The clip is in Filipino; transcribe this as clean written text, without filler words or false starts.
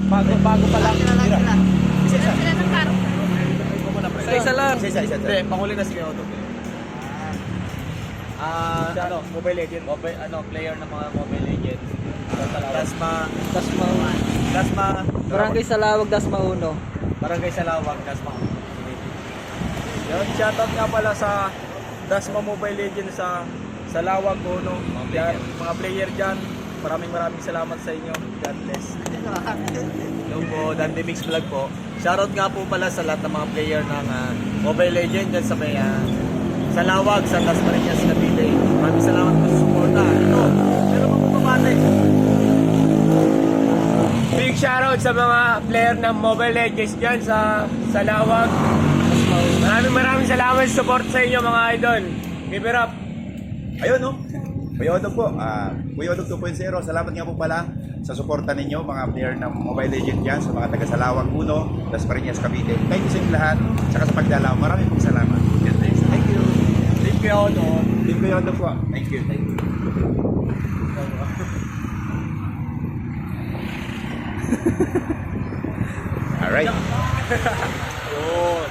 Bago pa lang. Sila ng karo. Isa lang. Isa. Hindi, panghuli na sige auto. Mobile Legends. Player ng mga Mobile Legends. Dasma. Dasma. Barangay Salawag, Dasma 1. Barangay Salawag, Dasma. Yun, shoutout nga pala sa Dasma Mobile Legends sa Salawag, Uno. Mga player dyan. Maraming salamat sa inyo. God bless. Hello po, Dante Mix Vlog po. Shoutout nga po pala sa lahat ng mga player ng Mobile Legends dyan sa may Salawag, sa Dasmariñas, Cavite. Maraming salamat po sa suporta. Ito, meron pa po pamate. Big shoutout sa mga player ng Mobile Legends dyan sa Salawag. Maraming salamat sa support sa inyo mga idol. Give it up. Ayun, no? Kuya Odog po, Kuya Odog 2.0, salamat nga po pala sa suporta ninyo, mga player ng Mobile Legends dyan, sa mga taga Salawag 1, Dasmariñas, Cavite. Thank you sa inyo lahat, saka sa pagdalaw. Maraming pong salamat. Thank you. Thank you, Odog. Thank you, Kuya Odog po. Thank you. Alright. Yun.